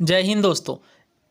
जय हिंद दोस्तों।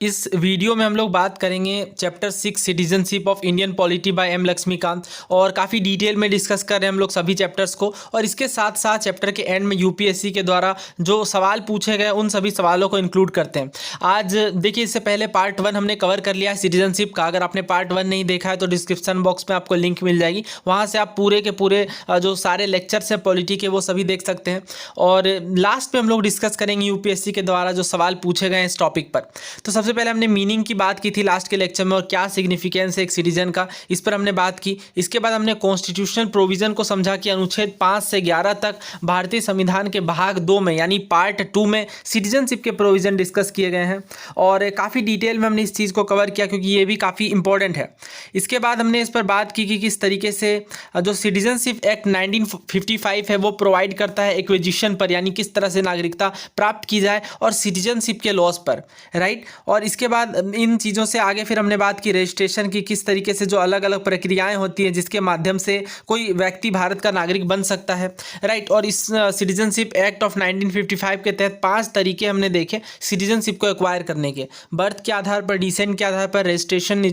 इस वीडियो में हम लोग बात करेंगे chapter 6 citizenship of Indian polity by M Laxmikanth. और काफ़ी डिटेल में डिस्कस कर रहे हैं हम लोग सभी चैप्टर्स को, और इसके साथ साथ चैप्टर के एंड में यूपीएससी के द्वारा जो सवाल पूछे गए उन सभी सवालों को इंक्लूड करते हैं। आज देखिए, इससे पहले पार्ट 1 हमने कवर कर लिया है सिटीजनशिप का। अगर आपने पार्ट 1 नहीं देखा है तो डिस्क्रिप्शन बॉक्स में आपको लिंक मिल जाएगी, वहाँ से आप पूरे के पूरे जो सारे लेक्चर्स हैं पॉलिटी के वो सभी देख सकते हैं। और लास्ट में हम लोग डिस्कस करेंगे यूपीएससी के द्वारा जो सवाल पूछे गए हैं इस टॉपिक पर। तो सबसे पहले हमने मीनिंग की बात की थी लास्ट के लेक्चर में, और क्या सिग्निफिकेंस है एक सिटीजन का, इस पर हमने बात की। इसके बाद हमने कॉन्स्टिट्यूशनल प्रोविजन को समझा कि अनुच्छेद 5 से 11 तक भारतीय संविधान के भाग 2 में यानी पार्ट 2 में सिटीजनशिप के प्रोविजन डिस्कस किए गए हैं, और काफ़ी डिटेल में हमने इस चीज़ को कवर किया क्योंकि ये भी काफ़ी इंपॉर्टेंट है। इसके बाद हमने इस पर बात की कि किस तरीके से जो सिटीजनशिप एक्ट 1955 है वो प्रोवाइड करता है एक्विजिशन पर, यानी किस तरह से नागरिकता प्राप्त की जाए, और सिटीजनशिप के लॉस पर, राइट। और इसके बाद इन चीज़ों से आगे फिर हमने बात की रजिस्ट्रेशन की, किस तरीके से जो अलग अलग प्रक्रियाएं होती हैं जिसके माध्यम से कोई व्यक्ति भारत का नागरिक बन सकता है, राइट। और इस सिटीजनशिप एक्ट ऑफ 1955 के तहत 5 तरीके हमने देखे सिटीजनशिप को एक्वायर करने के: बर्थ के आधार पर, डिसेंट के आधार पर, रजिस्ट्रेशन,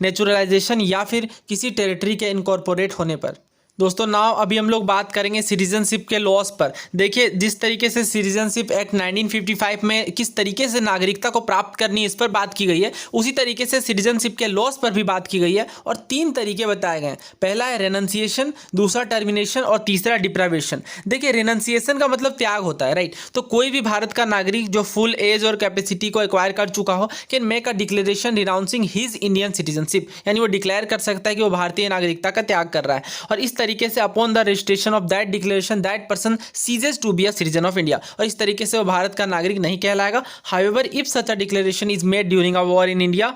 नेचुरलाइजेशन, या फिर किसी टेरिटरी के इनकॉर्पोरेट होने पर। दोस्तों नाउ अभी हम लोग बात करेंगे सिटीजनशिप के लॉस पर। देखिए, जिस तरीके से सिटीजनशिप एक्ट 1955 में किस तरीके से नागरिकता को प्राप्त करनी है इस पर बात की गई है, उसी तरीके से सिटीजनशिप के लॉस पर भी बात की गई है, और 3 तरीके बताए गए हैं। पहला है रेनंसिएशन, दूसरा टर्मिनेशन, और तीसरा डिप्रावेशन। देखिए, रेनंसिएशन का मतलब त्याग होता है, राइट। तो कोई भी भारत का नागरिक जो फुल एज और कैपेसिटी को एक्वायर कर चुका हो can make a declaration renouncing his Indian citizenship, यानी वो डिक्लेयर कर सकता है कि वो भारतीय नागरिकता का त्याग कर रहा है। और इस तरीके से upon the registration of that declaration that person ceases to be a citizen of India, और इस तरीके से वो भारत का नागरिक नहीं कहलाएगा। However if such a declaration is made during a war in India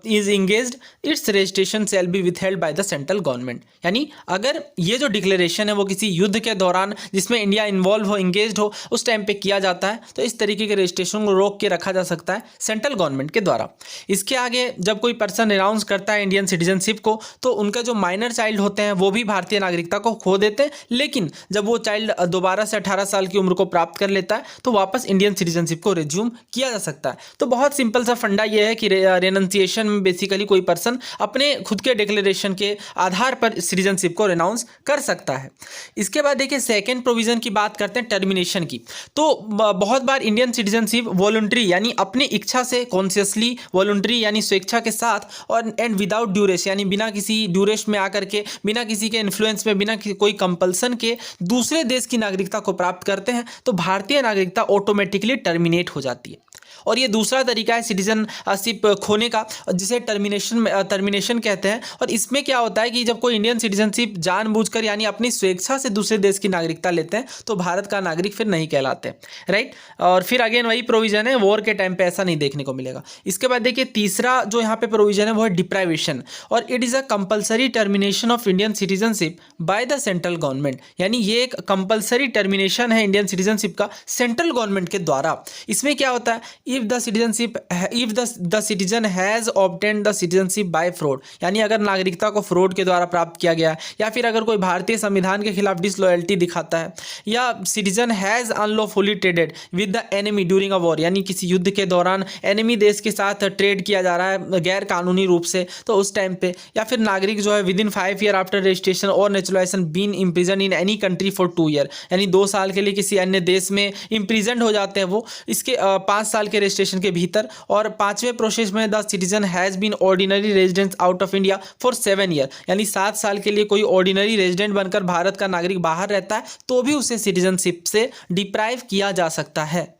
is engaged, it's registration shall be withheld by the central government. यानी अगर ये जो डिक्लेरेशन है वो किसी युद्ध के दौरान जिसमें इंडिया इन्वॉल्व हो, इंगेज्ड हो, उस टाइम पे किया जाता है, तो इस तरीके के रजिस्ट्रेशन को रोक के रखा जा सकता है सेंट्रल गवर्नमेंट के द्वारा। इसके आगे जब कोई पर्सन रिनाउंस करता है इंडियन सिटीजनशिप को, तो उनका जो माइनर चाइल्ड होते हैं वो भी भारतीय नागरिकता को खो देते हैं, लेकिन जब वो चाइल्ड दोबारा से 18 साल की उम्र को प्राप्त कर लेता है तो वापस इंडियन सिटीजनशिप को रिज्यूम किया जा सकता है। तो बहुत सिंपल सा फंडा ये है कि रेनंसिएशन में बेसिकली कोई पर्सन अपने खुद के डिक्लेरेशन के आधार पर सिटीजनशिप को रिनाउंस कर सकता है। इसके बाद देखिए, सेकेंड प्रोविजन की बात करते हैं टर्मिनेशन की। तो बहुत बार इंडियन सिटीजनशिप वॉलंटरी यानी अपनी इच्छा से, कॉन्शियसली वॉलंटरी यानी स्वेच्छा के साथ, और एंड विदाउट ड्यूरेशन यानी बिना किसी ड्यूरेश में आकर के, बिना किसी के इन्फ्लुएंस में, बिना कोई कंपल्सन के दूसरे देश की नागरिकता को प्राप्त करते हैं, तो भारतीय नागरिकता ऑटोमेटिकली टर्मिनेट हो जाती है। और ये दूसरा तरीका है सिटीजनशिप खोने का, जिसे टर्मिनेशन कहते हैं। और इसमें क्या होता है कि जब कोई इंडियन सिटीजनशिप जानबूझकर यानी अपनी स्वेच्छा से दूसरे देश की नागरिकता लेते हैं तो भारत का नागरिक फिर नहीं कहलाते, राइट। और फिर अगेन वही प्रोविजन है, वॉर के टाइम पे ऐसा नहीं देखने को मिलेगा। इसके बाद देखिए, तीसरा जो यहाँ पे प्रोविजन है वो है डिप्राइवेशन, और it is a compulsory termination of Indian citizenship by the central government. यानी ये एक कंपल्सरी टर्मिनेशन है इंडियन सिटीजनशिप का सेंट्रल गवर्नमेंट के द्वारा। इसमें क्या होता है, if the citizen has obtained the citizenship by fraud, यानी अगर नागरिकता को फ्रॉड के द्वारा प्राप्त किया गया, या फिर अगर कोई भारतीय संविधान के खिलाफ डिसलॉयल्टी दिखाता है, या citizen has unlawfully traded with the enemy during a war, यानी किसी युद्ध के दौरान एनिमी देश के साथ ट्रेड किया जा रहा है गैर कानूनी रूप से, तो उस टाइम पे, या फिर नागरिक जो है within 5 year after registration और naturalisation been imprison in any country for 2 year, यानी 2 साल के लिए किसी अन्य देश में इम्प्रिजन हो जाते हैं वो, इसके 5 साल के रजिस्ट्रेशन के भीतर। और 5वें प्रोसेस में the citizen has been ordinary resident out of India for 7 year, यानी 7 साल के लिए कोई ऑर्डिनरी रेजिडेंट बनकर भारत का नागरिक बाहर रहता है तो भी उसे सिटीजनशिप से डिप्राइव किया जा सकता है।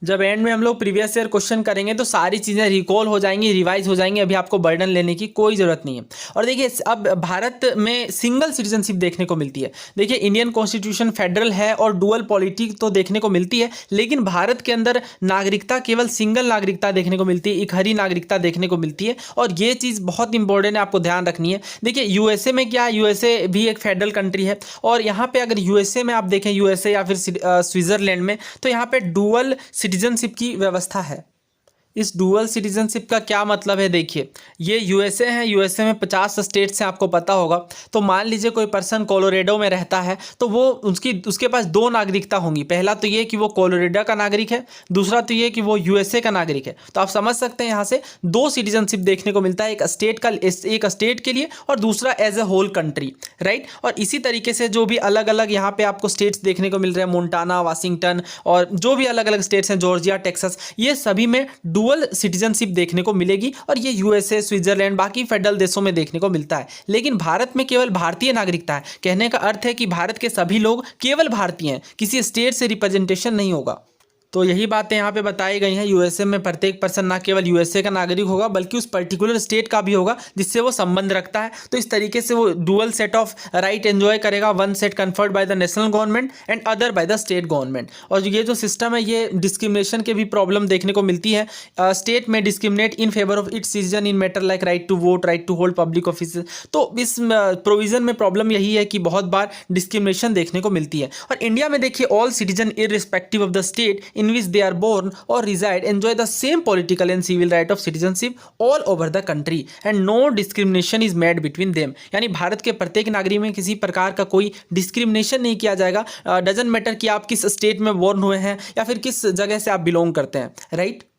जब एंड में हम लोग प्रीवियस ईयर क्वेश्चन करेंगे तो सारी चीज़ें रिकॉल हो जाएंगी, रिवाइज हो जाएंगी, अभी आपको बर्डन लेने की कोई ज़रूरत नहीं है। और देखिए, अब भारत में सिंगल सिटीजनशिप देखने को मिलती है। देखिए, इंडियन कॉन्स्टिट्यूशन फेडरल है और डुअल पॉलिटी तो देखने को मिलती है, लेकिन भारत के अंदर नागरिकता केवल सिंगल नागरिकता देखने को मिलती है, इकहरी नागरिकता देखने को मिलती है। और ये चीज़ बहुत इंपॉर्टेंट है, आपको ध्यान रखनी है। देखिए, यूएसए में क्या है, यूएसए भी एक फेडरल कंट्री है, और यहाँ पर अगर यूएसए में आप देखें, यूएसए या फिर स्विट्जरलैंड में, तो यहाँ पर डुअल सिटीजनशिप की व्यवस्था है। इस डुअल सिटीजनशिप का क्या मतलब है, देखिए ये यूएसए है, यूएसए में 50 स्टेट्स हैं, आपको पता होगा। तो मान लीजिए कोई पर्सन कोलोरेडो में रहता है, तो वो उसके पास दो नागरिकता होंगी। पहला तो ये कि वो कोलोरेडो का नागरिक है, दूसरा तो ये कि वो यूएसए का नागरिक है। तो आप समझ सकते हैं यहाँ से दो सिटीजनशिप देखने को मिलता है, एक स्टेट के लिए और दूसरा as a whole country, right. और इसी तरीके से जो भी अलग अलग यहाँ पे आपको स्टेट्स देखने को मिल रहे हैं, मोन्टाना, वाशिंगटन और जो भी अलग अलग स्टेट्स हैं, जॉर्जिया, टेक्सास, ये सभी में डुअल सिटीजनशिप देखने को मिलेगी। और ये यूएसए, स्विट्जरलैंड, बाकी फेडरल देशों में देखने को मिलता है। लेकिन भारत में केवल भारतीय नागरिकता है। कहने का अर्थ है कि भारत के सभी लोग केवल भारतीय हैं, किसी स्टेट से रिप्रेजेंटेशन नहीं होगा। तो यही बातें यहाँ पे बताई गई हैं। यूएसए में प्रत्येक पर्सन ना केवल यूएसए का नागरिक होगा, बल्कि उस पर्टिकुलर स्टेट का भी होगा जिससे वो संबंध रखता है। तो इस तरीके से वो dual set of right enjoy करेगा, one set conferred by the national government and other by the state government. और ये जो सिस्टम है, ये डिस्क्रिमिनेशन के भी प्रॉब्लम देखने को मिलती है। स्टेट में discriminate in favour of its citizen in matter like right to vote, right to hold public office. तो इस प्रोविजन में प्रॉब्लम यही है कि बहुत बार डिस्क्रिमिनेशन देखने को मिलती है। और इंडिया में देखिए, all citizen irrespective of the state in which they are born or reside enjoy the same political and civil right of citizenship all over the country and no discrimination is made between them। यानी भारत के प्रत्येक नागरिक में किसी प्रकार का कोई discrimination नहीं किया जाएगा। डजंट मैटर कि आप किस स्टेट में बोर्न हुए हैं या फिर किस जगह से आप बिलोंग करते हैं, राइट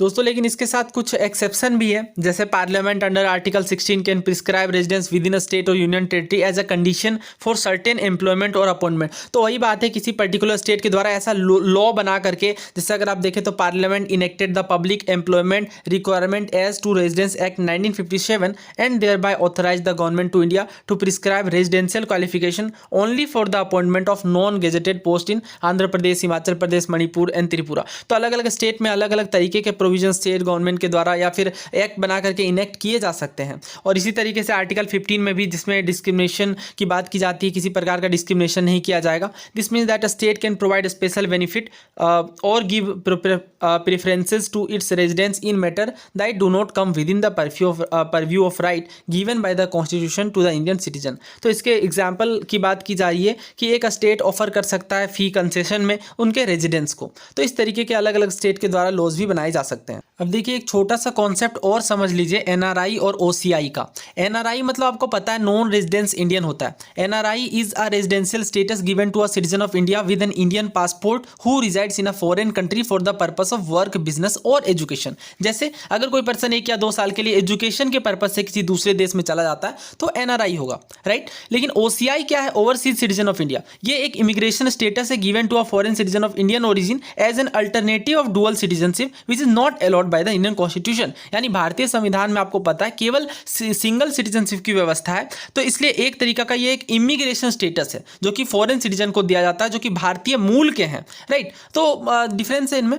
दोस्तों। लेकिन इसके साथ कुछ एक्सेप्शन भी है, जैसे parliament under article 16 can prescribe residence within a state और union territory as a condition for certain employment और अपॉइंटमेंट। तो वही बात है, किसी पर्टिकुलर स्टेट के द्वारा ऐसा लॉ बना करके, जैसे अगर आप देखें तो Parliament enacted the public employment requirement as to residence act 1957 and thereby authorise the government to India to prescribe residential qualification only for the appointment of non gazetted post in Andhra Pradesh, Himachal Pradesh, Manipur and Tripura. तो अलग अलग state में अलग अलग तरीके के provision state government के द्वारा या फिर एक्ट बना करके इनेक्ट किए जा सकते हैं। और इसी तरीके से आर्टिकल 15 में भी, जिसमें डिस्क्रिमिनेशन की बात की जाती है, किसी प्रकार का डिस्क्रिमिनेशन नहीं किया जाएगा। This means that a state can provide special benefit और give preferences to its residents in matter that do not come within the purview of right given by the constitution to the Indian citizen. तो इसके example की बात की जा रही है कि एक स्टेट ऑफर कर सकता है फी कंसेशन में उनके रेजिडेंट्स को। तो इस तरीके के अलग अलग स्टेट के द्वारा लॉज भी बनाए जा सकते हैं। अब देखिए, एक छोटा सा कॉन्सेप्ट और समझ लीजिए एनआरआई और ओसीआई का। एनआरआई मतलब आपको पता है नॉन रेजिडेंस इंडियन होता है। NRI is a residential status given to a citizen of India with an Indian passport who resides in a foreign country for the purpose of work, business और education. जैसे अगर कोई person 1 या 2 साल के लिए एजुकेशन के पर्पज से किसी दूसरे देश में चला जाता है तो एनआरआई होगा, राइट। लेकिन ओसीआई क्या है? Overseas citizen of India. ये एक इमिग्रेशन स्टेटस है given to a foreign citizen of Indian origin as an alternative of dual citizenship which is not allowed by the Indian constitution. यानी भारतीय संविधान में आपको पता है केवल सिंगल सिटीजनशिप की व्यवस्था है। तो इसलिए एक तरीका का ये एक इमिग्रेशन स्टेटस है जो कि फॉरेन सिटीजन को दिया जाता है, जो कि भारतीय मूल के हैं, राइट। तो डिफरेंस है इनमें।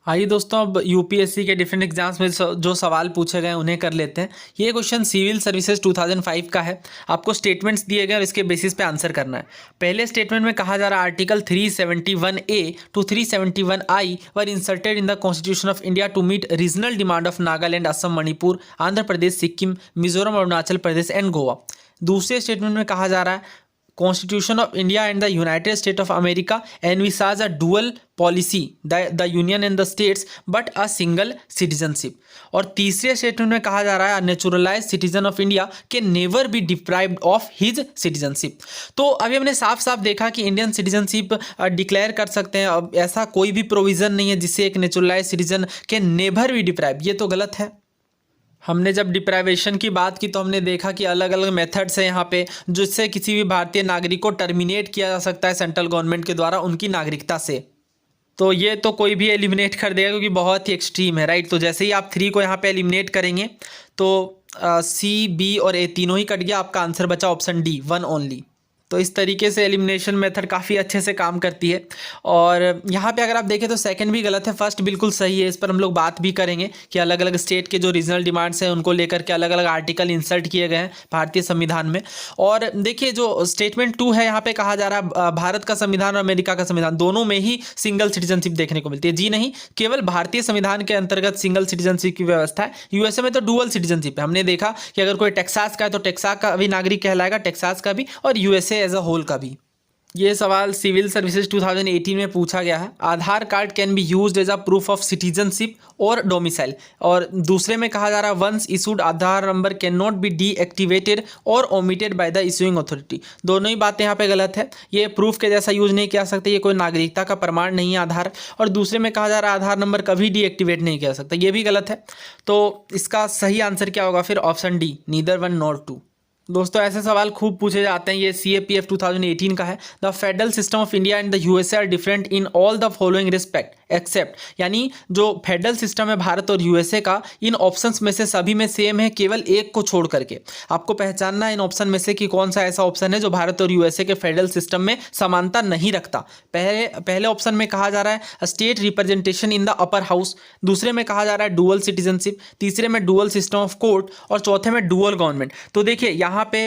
आइए दोस्तों, अब यूपीएससी के डिफरेंट एग्जाम्स में जो सवाल पूछे गए उन्हें कर लेते हैं। ये क्वेश्चन सिविल सर्विसेज 2005 का है। आपको स्टेटमेंट्स दिए गए और इसके बेसिस पे आंसर करना है। पहले स्टेटमेंट में कहा जा रहा है article 371A to 371I were inserted in the constitution of India to meet regional demand of Nagaland, Assam, Manipur, Andhra Pradesh, Sikkim, Mizoram, Arunachal Pradesh and Goa. दूसरे स्टेटमेंट में कहा जा रहा है Constitution of India and the United States of America envisage a dual policy, the union and the states, but a single citizenship। और तीसरे statement में कहा जा रहा है neutralise citizen of India can never be deprived of his citizenship. तो अभी हमने साफ साफ देखा कि इंडियन सिटीजनशिप डिक्लेयर कर सकते हैं। अब ऐसा कोई भी प्रोविजन नहीं है जिससे एक neutralise citizen can never be deprive. ये तो गलत है। हमने जब डिप्राइवेशन की बात की तो हमने देखा कि अलग अलग मेथड्स हैं यहाँ पे, जिससे किसी भी भारतीय नागरिक को टर्मिनेट किया जा सकता है सेंट्रल गवर्नमेंट के द्वारा उनकी नागरिकता से। तो ये तो कोई भी एलिमिनेट कर देगा क्योंकि बहुत ही एक्सट्रीम है, राइट। तो जैसे ही आप 3 को यहाँ पे एलिमिनेट करेंगे तो C, B और A तीनों ही कट गया। आपका आंसर बचा ऑप्शन D, 1 ओनली। तो इस तरीके से एलिमिनेशन मेथड काफ़ी अच्छे से काम करती है। और यहाँ पे अगर आप देखें तो सेकंड भी गलत है, फर्स्ट बिल्कुल सही है। इस पर हम लोग बात भी करेंगे कि अलग अलग स्टेट के जो रीजनल डिमांड्स हैं उनको लेकर के अलग अलग आर्टिकल इंसर्ट किए गए हैं भारतीय संविधान में। और देखिए, जो स्टेटमेंट 2 है यहाँ पे कहा जा रहा है भारत का संविधान और अमेरिका का संविधान दोनों में ही सिंगल सिटीजनशिप देखने को मिलती है। जी नहीं, केवल भारतीय संविधान के अंतर्गत सिंगल सिटीजनशिप की व्यवस्था है। यूएसए में तो डुअल सिटीजनशिप है। हमने देखा कि अगर कोई टेक्सास का है तो टेक्सास का भी नागरिक कहलाएगा, टेक्सास का भी, और यूएसए एज अ होल का भी। ये सवाल सिविल सर्विसेज 2018 में पूछा गया है। Aadhaar card can be used as a proof of citizenship और डोमिसाइल। और दूसरे में कहा जा रहा है once issued Aadhaar number can not be deactivated और omitted by the issuing authority. दोनों ही बातें यहाँ पे गलत है। ये प्रूफ के जैसा यूज नहीं किया सकते, ये कोई नागरिकता का प्रमाण नहीं है आधार। और दूसरे में कहा जा रहा है आधार नंबर कभी डीएक्टिवेट नहीं किया सकता, ये भी गलत है। तो इसका सही आंसर क्या होगा फिर? Option D, neither one nor two. दोस्तों ऐसे सवाल खूब पूछे जाते हैं। ये CAPF 2018 का है। The federal system of India and the USA are different in all the following respect except, यानी जो फेडरल सिस्टम है भारत और USA का, इन ऑप्शंस में से सभी में सेम है, केवल एक को छोड़ करके। आपको पहचानना है इन ऑप्शन में से कि कौन सा ऐसा ऑप्शन है जो भारत और USA के फेडरल सिस्टम में समानता नहीं रखता। पहले ऑप्शन में कहा जा रहा है state representation in the upper house, दूसरे में कहा जा रहा है डुअल सिटीजनशिप, तीसरे में डुअल सिस्टम ऑफ कोर्ट और चौथे में डुअल गवर्नमेंट। तो देखिए यहाँ पे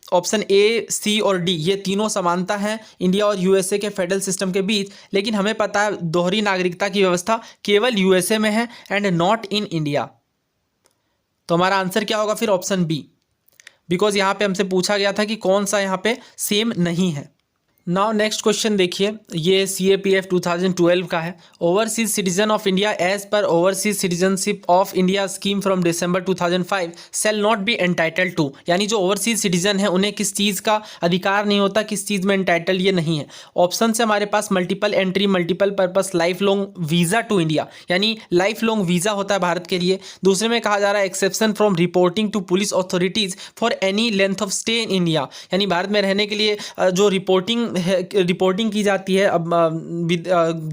ऑप्शन A, C और D ये तीनों समानता है इंडिया और USA के फेडरल सिस्टम के बीच, लेकिन हमें पता है दोहरी नागरिकता की व्यवस्था केवल USA में है एंड नॉट इन इंडिया। तो हमारा आंसर क्या होगा फिर? ऑप्शन B, बिकॉज यहाँ पे हमसे पूछा गया था कि कौन सा यहाँ पे सेम नहीं है। नाउ नेक्स्ट क्वेश्चन देखिए, ये CAPF 2012 का है। Overseas citizen of India as per overseas citizenship of India scheme from December 2005 shall not be entitled to, यानी जो ओवरसीज सिटीजन है उन्हें किस चीज़ का अधिकार नहीं होता, किस चीज़ में एंटाइटल्ड ये नहीं है। ऑप्शन से हमारे पास multiple entry, multiple purpose, life long visa to India, यानी लाइफ लॉन्ग वीज़ा होता है भारत के लिए। दूसरे में कहा जा रहा है exception from reporting to police authorities for any length of stay in India, यानी भारत में रहने के लिए जो रिपोर्टिंग की जाती है अब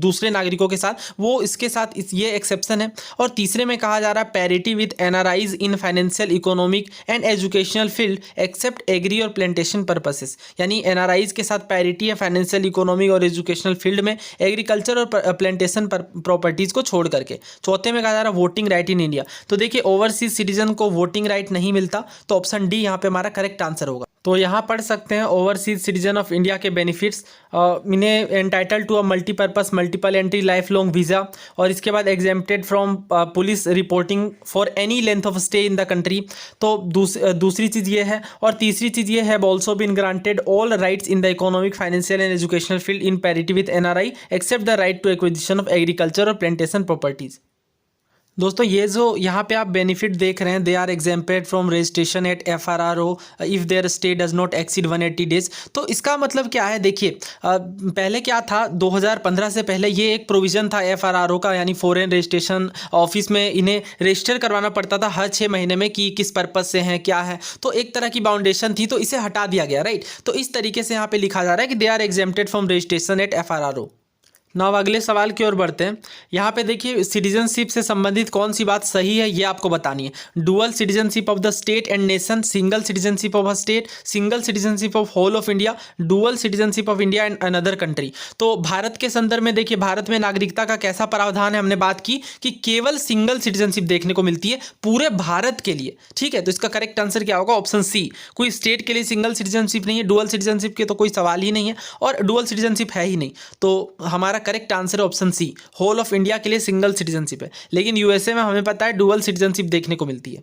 दूसरे नागरिकों के साथ, वो इसके साथ ये एक्सेप्शन है। और तीसरे में कहा जा रहा है parity with NRIs in financial, economic and educational field except agri और प्लांटेशन पर्पसेस, यानी NRIs के साथ पैरिटी है फाइनेंशियल, इकोनॉमिक और एजुकेशनल फील्ड में, एग्रीकल्चर और प्लांटेशन प्रॉपर्टीज़ को छोड़ करके। चौथे में कहा जा रहा है वोटिंग राइट इन इंडिया। तो देखिए ओवरसीज सिटीजन को वोटिंग राइट नहीं मिलता, तो ऑप्शन डी यहाँ पे हमारा करेक्ट आंसर होगा। तो यहाँ पढ़ सकते हैं ओवरसीज सिटीजन ऑफ इंडिया के बेनिफिट्स, इन्हें entitle to a multipurpose multiple entry life long visa, और इसके बाद exempted from police reporting for any length of stay in the country. तो दूसरी चीज़ ये है। और तीसरी चीज़ ये है also been granted all rights in the economic, financial and educational field in parity with NRI except the right to acquisition of agriculture और प्लांटेशन प्रॉपर्टीज़। दोस्तों ये जो यहाँ पे आप बेनिफिट देख रहे हैं, they are exempted from registration at FRRO if their stay does not exceed 180 days. तो इसका मतलब क्या है? देखिए पहले क्या था, 2015 से पहले ये एक प्रोविज़न था FRRO का, यानी फॉरेन रजिस्ट्रेशन ऑफिस में इन्हें रजिस्टर करवाना पड़ता था हर 6 महीने में कि किस पर्पज़ से हैं, क्या है। तो एक तरह की बाउंडेशन थी, तो इसे हटा दिया गया, राइट। तो इस तरीके से यहाँ पर लिखा जा रहा है कि they are exempted from registration at FRRO। Now अगले सवाल की ओर बढ़ते हैं। यहाँ पे देखिए सिटीजनशिप से संबंधित कौन सी बात सही है ये आपको बतानी है। Dual citizenship of the state and nation, single citizenship of a state, single citizenship of whole of India, dual citizenship of India and another country. तो भारत के संदर्भ में देखिए भारत में नागरिकता का कैसा प्रावधान है, हमने बात की कि केवल सिंगल सिटीजनशिप देखने को मिलती है पूरे भारत के लिए, ठीक है। तो इसका करेक्ट आंसर क्या होगा? Option C. कोई स्टेट के लिए सिंगल सिटीजनशिप नहीं है, डुअल सिटीजनशिप के तो कोई सवाल ही नहीं है, और डुअल सिटीजनशिप है ही नहीं। तो हमारा करेक्ट आंसर है option C, whole of India के लिए सिंगल सिटीजनशिप है। लेकिन USA में हमें पता है डुअल सिटीजनशिप देखने को मिलती है।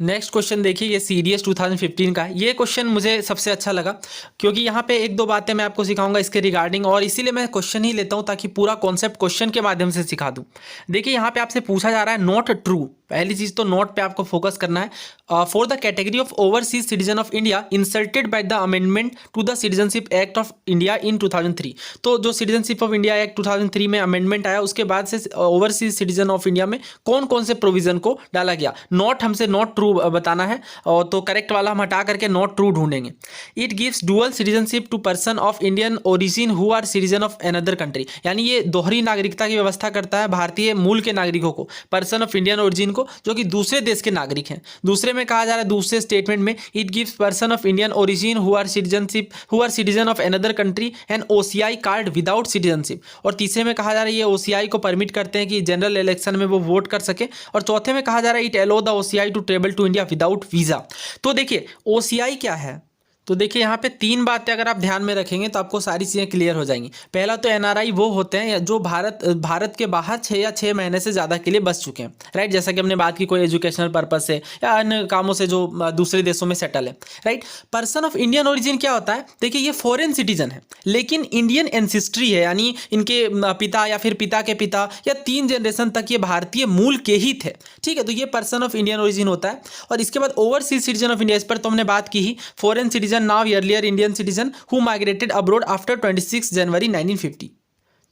नेक्स्ट क्वेश्चन देखिए, ये CDS 2015 का है। ये क्वेश्चन मुझे सबसे अच्छा लगा क्योंकि यहाँ पे एक दो बातें मैं आपको सिखाऊंगा इसके रिगार्डिंग, और इसीलिए मैं क्वेश्चन ही लेता हूँ ताकि पूरा कॉन्सेप्ट क्वेश्चन के माध्यम से सिखा दूँ। देखिए यहाँ पे आपसे पूछा जा रहा है नॉट ट्रू, पहली चीज़ तो नोट पे आपको फोकस करना है। For the category of overseas citizen of India inserted by the amendment to the citizenship act of India in 2003। तो जो सिटीजनशिप ऑफ इंडिया एक्ट 2003 में अमेंडमेंट आया, उसके बाद से ओवरसीज सिटीजन ऑफ इंडिया में कौन कौन से प्रोविजन को डाला गया। नॉट हमसे नॉट ट्रू बताना है, और तो करेक्ट वाला हम हटा करके नॉट ट्रू ढूंढेंगे। It gives dual citizenship to person of Indian origin who are citizen of another country, यानी ये दोहरी नागरिकता की व्यवस्था करता है भारतीय मूल के नागरिकों को, पर्सन ऑफ इंडियन ओरिजिन को, जो कि दूसरे देश के नागरिक हैं। दूसरे में कहा जा रहा है, दूसरे स्टेटमेंट में, it gives person of Indian origin who are citizen of another country and OCI card without citizenship. और तीसरे में कहा जा रहा है ये OCI को परमिट करते हैं कि जनरल इलेक्शन में वो वोट कर सके। और चौथे में कहा जा रहा है it allow the OCI to travel to India without visa. तो देखिए OCI क्या है, तो देखिए यहाँ पे तीन बातें अगर आप ध्यान में रखेंगे तो आपको सारी चीज़ें क्लियर हो जाएंगी। पहला तो एनआरआई वो होते हैं जो भारत के बाहर 6 या 6 महीने से ज़्यादा के लिए बस चुके हैं, राइट। जैसा कि हमने बात की कोई एजुकेशनल पर्पज से या अन्य कामों से जो दूसरे देशों में सेटल है, right. Person of Indian origin क्या होता है, देखिए ये फॉरेन सिटीजन है लेकिन इंडियन एंसिस्ट्री है, यानी इनके पिता या फिर पिता के पिता या 3 जनरेशन तक ये भारतीय मूल के ही थे, ठीक है। तो ये पर्सन ऑफ इंडियन ओरिजिन होता है। और इसके बाद ओवरसीज सिटीजन ऑफ इंडिया, इस पर तो हमने बात की ही। Foreign citizen now earlier Indian citizen who migrated abroad after 26 January 1950।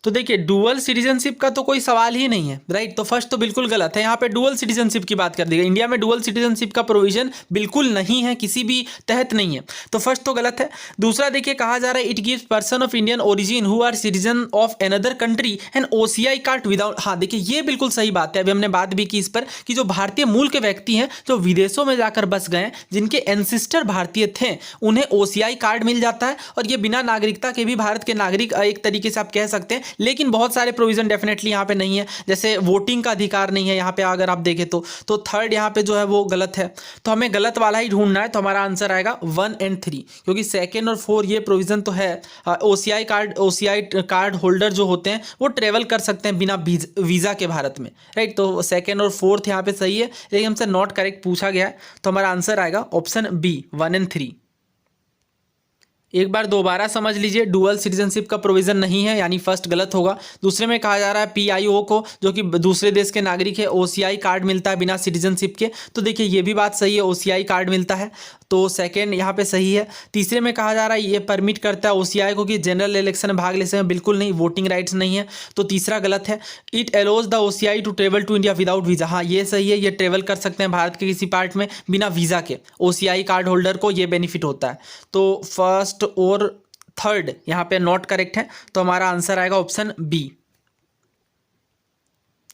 तो देखिए डुअल सिटीजनशिप का तो कोई सवाल ही नहीं है, राइट। तो फर्स्ट तो बिल्कुल गलत है, यहाँ पे डुअल सिटीजनशिप की बात कर दी गई। इंडिया में डुअल सिटीजनशिप का प्रोविजन बिल्कुल नहीं है, किसी भी तहत नहीं है, तो फर्स्ट तो गलत है। दूसरा देखिए कहा जा रहा है it gives person of Indian origin who are citizen of another country and OCI card without, हाँ देखिए ये बिल्कुल सही बात है। अभी हमने बात भी की इस पर कि जो भारतीय मूल के व्यक्ति हैं जो विदेशों में जाकर बस गए, जिनके एंसिस्टर भारतीय थे, उन्हें ओसीआई कार्ड मिल जाता है और ये बिना नागरिकता के भी भारत के नागरिक एक तरीके से आप कह सकते हैं। लेकिन बहुत सारे प्रोविजन डेफिनेटली यहाँ पे नहीं है, जैसे वोटिंग का अधिकार नहीं है यहाँ पे अगर आप देखें तो थर्ड यहाँ पे जो है वो गलत है। तो हमें गलत वाला ही ढूंढना है, तो हमारा आंसर आएगा 1 और 3, क्योंकि 2 और 4 ये प्रोविजन तो है। ओसीआई कार्ड होल्डर जो होते हैं वो ट्रेवल कर सकते हैं बिना वीज़ा के भारत में, राइट। तो 2 और 4 यहाँ पे सही है, लेकिन हमसे नॉट करेक्ट पूछा गया है, तो हमारा आंसर आएगा ऑप्शन बी 1 और 3। एक बार दोबारा समझ लीजिए, डुअल सिटीजनशिप का प्रोविजन नहीं है, यानी फर्स्ट गलत होगा। दूसरे में कहा जा रहा है पीआईओ को जो कि दूसरे देश के नागरिक है ओसीआई कार्ड मिलता है बिना सिटीजनशिप के, तो देखिए ये भी बात सही है, ओसीआई कार्ड मिलता है, तो सेकंड यहाँ पे सही है। तीसरे में कहा जा रहा है ये परमिट करता है ओसीआई को कि जनरल इलेक्शन में भाग ले सकें, बिल्कुल नहीं, वोटिंग राइट्स नहीं है, तो तीसरा गलत है। It allows the OCI to travel to India without visa, हाँ ये सही है, ये ट्रेवल कर सकते हैं भारत के किसी पार्ट में बिना वीज़ा के, ओसीआई कार्ड होल्डर को ये बेनिफिट होता है। तो फर्स्ट और थर्ड यहाँ पे नॉट करेक्ट है, तो हमारा आंसर आएगा ऑप्शन बी।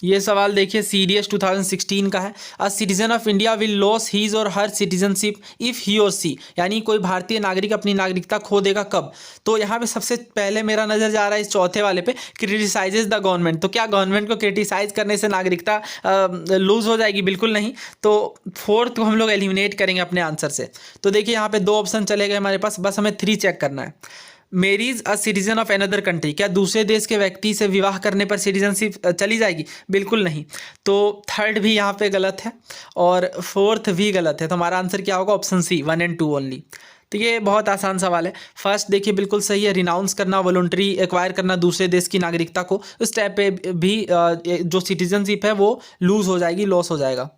ये सवाल देखिए सीडीएस 2016 का है। A citizen of India will lose his और हर सिटीजनशिप इफ़ ही और सी, यानी कोई भारतीय नागरिक अपनी नागरिकता खो देगा कब। तो यहाँ पे सबसे पहले मेरा नज़र जा रहा है इस चौथे वाले पे, क्रिटिसाइजेज द गवर्नमेंट। तो क्या गवर्नमेंट को क्रिटिसाइज करने से नागरिकता लूज़ हो जाएगी? बिल्कुल नहीं। तो फोर्थ को हम लोग एलिमिनेट करेंगे अपने आंसर से। तो देखिए यहाँ पे 2 ऑप्शन चले गए हमारे पास, बस हमें 3 चेक करना है। Marries a citizen of another country, क्या दूसरे देश के व्यक्ति से विवाह करने पर सिटीजनशिप चली जाएगी? बिल्कुल नहीं। तो थर्ड भी यहाँ पे गलत है और फोर्थ भी गलत है, तो हमारा आंसर क्या होगा? ऑप्शन सी 1 और 2 ओनली। तो ये बहुत आसान सवाल है। फर्स्ट देखिए बिल्कुल सही है, रिनाउंस करना, वॉलंटरी एक्वायर करना दूसरे देश की नागरिकता को, उस टाइप पे भी जो सिटीजनशिप है वो लूज़ हो जाएगी, लॉस हो जाएगा।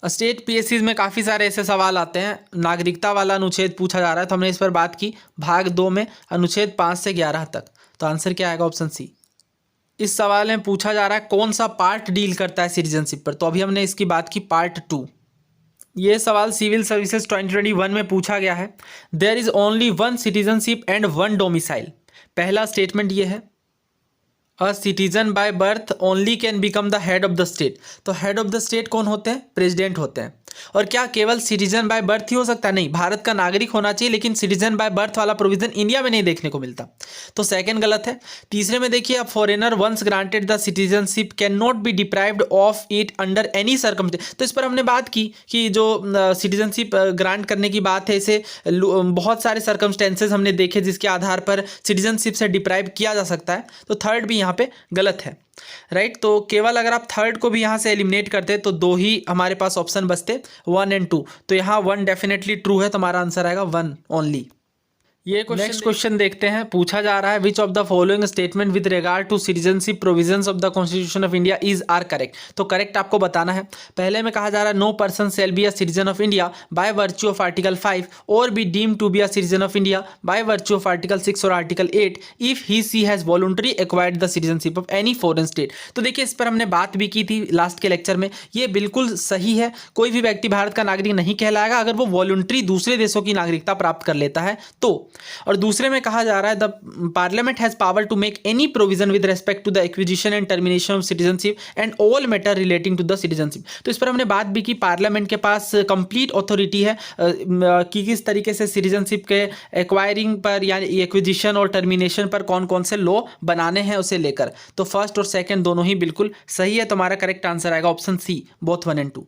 स्टेट पीएससीज में काफ़ी सारे ऐसे सवाल आते हैं, नागरिकता वाला अनुच्छेद पूछा जा रहा है, तो हमने इस पर बात की भाग 2 में, अनुच्छेद 5 से 11 तक। तो आंसर क्या आएगा? Option C. इस सवाल में पूछा जा रहा है कौन सा पार्ट डील करता है सिटीजनशिप पर, तो अभी हमने इसकी बात की पार्ट 2। ये सवाल सिविल सर्विसेज 2021 में पूछा गया है। There is only 1 citizenship and 1 domicile. पहला स्टेटमेंट ये है, a citizen by birth only can become the head of the state. तो हेड ऑफ द स्टेट कौन होते हैं? प्रेसिडेंट होते हैं। और क्या केवल सिटीजन बाय बर्थ ही हो सकता है? नहीं, भारत का नागरिक होना चाहिए, लेकिन सिटीजन बाय बर्थ वाला प्रोविजन इंडिया में नहीं देखने को मिलता, तो सेकंड गलत है। तीसरे में देखिए, a foreigner once granted the citizenship can not be deprived of it under any circumstance. तो इस पर हमने बात की कि जो सिटीजनशिप ग्रांट करने की बात है, इसे बहुत सारे सर्कमस्टेंसेज हमने देखे जिसके आधार पर सिटीजनशिप से डिप्राइव किया जा सकता है, तो थर्ड भी यहाँ पे गलत है, राइट। तो केवल अगर आप थर्ड को भी यहाँ से एलिमिनेट करते तो 2 ही हमारे पास ऑप्शन बचते, 1 और 2। तो यहाँ 1 डेफिनेटली ट्रू है, तो हमारा आंसर आएगा 1 ओनली। ये नेक्स्ट क्वेश्चन देखते हैं। पूछा जा रहा है which of the following statement with regard to citizenship provisions of the constitution of India is are correct. तो करेक्ट आपको बताना है। पहले में कहा जा रहा है no person shall be a citizen of India by virtue of article 5 और be deemed to be a citizen of India by virtue of article 6 और article 8 if he she has voluntary acquired the citizenship of any foreign state. तो देखिए इस पर हमने बात भी की थी लास्ट के लेक्चर में, ये बिल्कुल सही है। कोई भी व्यक्ति भारत का नागरिक नहीं कहलाएगा अगर वो वॉलंटरी दूसरे देशों की नागरिकता प्राप्त कर लेता है तो। और दूसरे में कहा जा रहा है the parliament has power to make any provision with respect to the acquisition and termination of citizenship and all matter relating to the citizenship. तो इस पर हमने बात भी की, पार्लियामेंट के पास कंप्लीट अथॉरिटी है कि किस तरीके से सिटीजनशिप के एक्वायरिंग पर या एक्विजिशन और टर्मिनेशन पर कौन कौन से लॉ बनाने हैं उसे लेकर। तो फर्स्ट और सेकंड दोनों ही बिल्कुल सही है, तो हमारा करेक्ट आंसर आएगा ऑप्शन सी बोथ 1 और 2।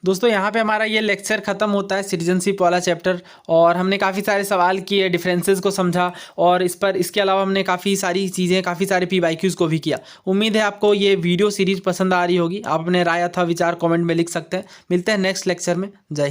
दोस्तों यहाँ पे हमारा ये लेक्चर खत्म होता है सिटीजनशिप वाला चैप्टर, और हमने काफ़ी सारे सवाल किए, डिफरेंसेस को समझा, और इसके अलावा हमने काफ़ी सारी चीज़ें, काफ़ी सारे PYQs को भी किया। उम्मीद है आपको ये वीडियो सीरीज पसंद आ रही होगी। आप अपने राय अथवा विचार कमेंट में लिख सकते हैं। मिलते हैं नेक्स्ट लेक्चर में। जय हिंद।